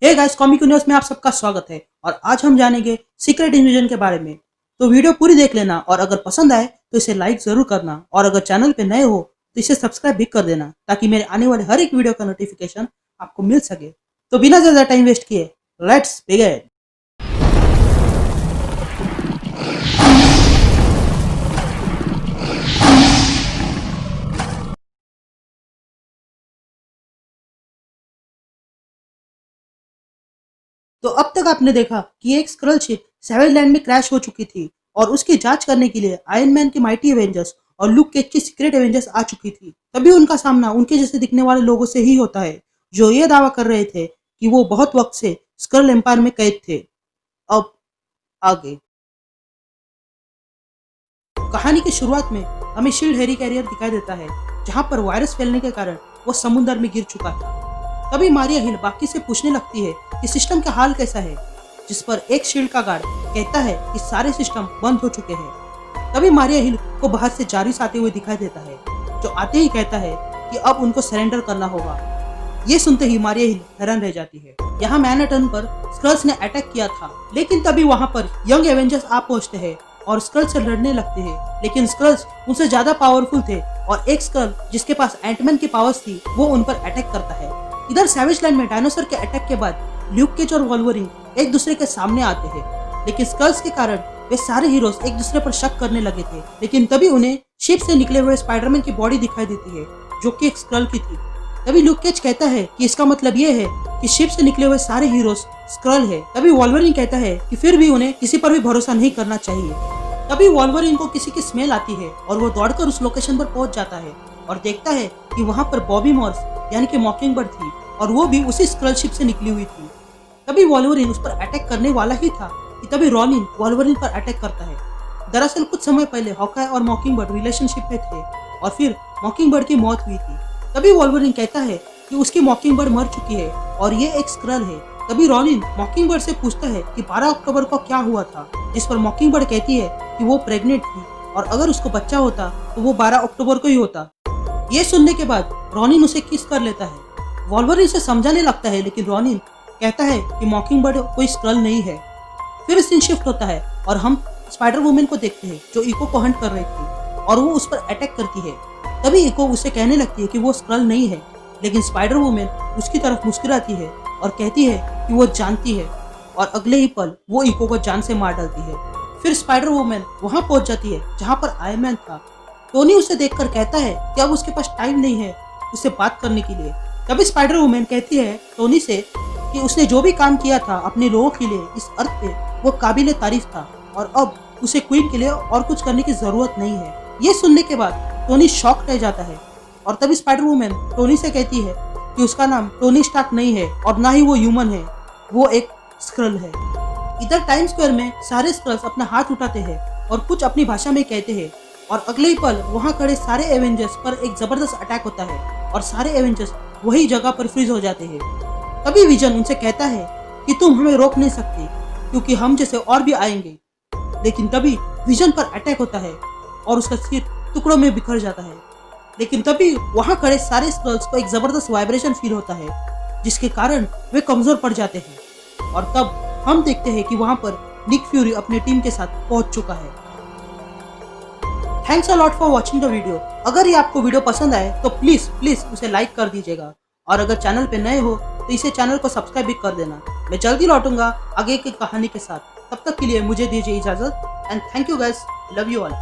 Hey guys, comic universe में आप सबका स्वागत है और आज हम जानेंगे सीक्रेट इन्वेजन के बारे में। तो वीडियो पूरी देख लेना और अगर पसंद आए तो इसे लाइक जरूर करना और अगर चैनल पे नए हो तो इसे सब्सक्राइब भी कर देना ताकि मेरे आने वाले हर एक वीडियो का नोटिफिकेशन आपको मिल सके। तो बिना ज्यादा टाइम वेस्ट किए लेट्स बिगिन। तो अब तक आपने देखा कि एक स्क्रल शिप सैवेज लैंड में क्रैश हो चुकी थी और उसकी जांच करने के लिए आयरन मैन के माइटी एवेंजर्स और लुक केज की सीक्रेट एवेंजर्स आ चुकी थी। तभी उनका सामना उनके जैसे दिखने वाले लोगों से ही होता है जो ये दावा कर रहे थे कि वो बहुत वक्त से स्क्रल एम्पायर में कैद थे। अब आगे कहानी की शुरुआत में हमें शील्ड हेरी कैरियर दिखाई देता है जहां पर वायरस फैलने के कारण वो समुद्र में गिर चुका था। तभी मारिया हिल बाकी से पूछने लगती है कि सिस्टम का हाल कैसा है, जिस पर एक शील्ड का गार्ड कहता है कि सारे सिस्टम बंद हो चुके हैं। तभी मारिया हिल को बाहर से जारिस आते हुए दिखाई देता है जो आते ही कहता है कि अब उनको सरेंडर करना होगा। ये सुनते ही मारिया हिल हैरान रह जाती है। यहाँ मैनहट्टन पर स्क्रल्स ने अटैक किया था, लेकिन तभी वहाँ पर यंग एवेंजर्स आ पहुँचते हैं और स्क्रल्स से लड़ने लगते हैं, लेकिन स्क्रल्स उनसे ज्यादा पावरफुल थे और एक स्क्रल जिसके पास एंटमैन की पावर्स थी वो उन पर अटैक करता है। इधर सैवेज लैंड में डायनासोर के अटैक के बाद ल्यूक केज और वोल्वरिन एक दूसरे के सामने आते हैं, लेकिन स्क्रल्स के कारण वे सारे हीरोज एक दूसरे पर शक करने लगे थे। लेकिन तभी उन्हें शिप से निकले हुए स्पाइडरमैन की बॉडी दिखाई देती है जो कि एक स्क्रल की थी। तभी ल्यूक केज कहता है कि इसका मतलब ये है कि शिप से निकले हुए सारे हीरोज स्क्रल है। तभी वोल्वरिन कहता है कि फिर भी उन्हें किसी पर भी भरोसा नहीं करना चाहिए। तभी वोल्वरिन को किसी की स्मेल आती है और वो दौड़कर उस लोकेशन पर पहुंच जाता है और देखता है कि वहाँ पर बॉबी मॉर्स यानी कि मॉकिंगबर्ड थी और वो भी उसी स्क्रल शिप से निकली हुई थी। तभी वोल्वरिन उस पर अटैक करने वाला ही था कि तभी रॉनिन वोल्वरिन पर अटैक करता है। दरअसल कुछ समय पहले हॉकाय और मॉकिंगबर्ड रिलेशनशिप में थे और फिर मॉकिंगबर्ड की मौत हुई थी। तभी वोल्वरिन कहता है कि उसकी मॉकिंगबर्ड मर चुकी है और ये एक स्क्रल है। तभी रॉनिन मॉकिंगबर्ड से पूछता है कि 12 अक्टूबर को क्या हुआ था, जिस पर मॉकिंगबर्ड कहती है कि वो प्रेग्नेंट थी और अगर उसको बच्चा होता तो वो 12 अक्टूबर को ही होता। ये सुनने के बाद रॉनिन उसे किस कर लेता है। वोल्वरिन से समझाने लगता है, लेकिन रॉनिन कहता है कि मॉकिंगबर्ड कोई स्क्रल नहीं है। फिर सीन शिफ्ट होता है और हम स्पाइडर वुमन को देखते हैं जो इको को हंट कर रही थी और वो उस पर अटैक करती है। तभी इको उसे कहने लगती है कि वो स्क्रल नहीं है, लेकिन स्पाइडर वुमन उसकी तरफ मुस्कुराती है और कहती है कि वो जानती है और अगले ही पल वो इको को जान से मार डालती है। फिर स्पाइडर वुमन वहाँ पहुंच जाती है जहाँ पर आयरन मैन था। टोनी उसे देखकर कहता है कि अब उसके पास टाइम नहीं है उससे बात करने के लिए। तभी स्पाइडर वुमन कहती है टोनी से कि उसने जो भी काम किया था अपने लोगों के लिए इस अर्थ पे वो काबिले तारीफ था और अब उसे क्वीन के लिए और कुछ करने की जरूरत नहीं है। ये सुनने के बाद टोनी शॉक रह जाता है और तभी स्पाइडर वुमन टोनी से कहती है कि उसका नाम टोनी स्टार्क नहीं है और ना ही वो ह्यूमन है, वो एक स्क्रल है। इधर टाइम स्क्वायर में सारे स्क्रल्स अपना हाथ उठाते हैं और कुछ अपनी भाषा में कहते हैं और अगले ही पल वहाँ खड़े सारे एवेंजर्स पर एक जबरदस्त अटैक होता है और सारे एवेंजर्स वही जगह पर फ्रीज हो जाते हैं। तभी विजन उनसे कहता है कि तुम हमें रोक नहीं सकते क्योंकि हम जैसे और भी आएंगे। लेकिन तभी विजन पर अटैक होता है और उसका सिर टुकड़ों में बिखर जाता है। लेकिन तभी वहाँ खड़े सारे स्क्रल्स को एक जबरदस्त वाइब्रेशन फील होता है जिसके कारण वे कमजोर पड़ जाते हैं और तब हम देखते हैं कि वहाँ पर निक फ्यूरी अपनी टीम के साथ पहुंच चुका है। Thanks a lot for watching the video. अगर ये आपको वीडियो पसंद आए तो प्लीज उसे लाइक कर दीजिएगा और अगर चैनल पे नए हो तो इसे चैनल को सब्सक्राइब भी कर देना। मैं जल्दी लौटूंगा आगे की कहानी के साथ। तब तक के लिए मुझे दीजिए इजाजत and thank you guys, love you all.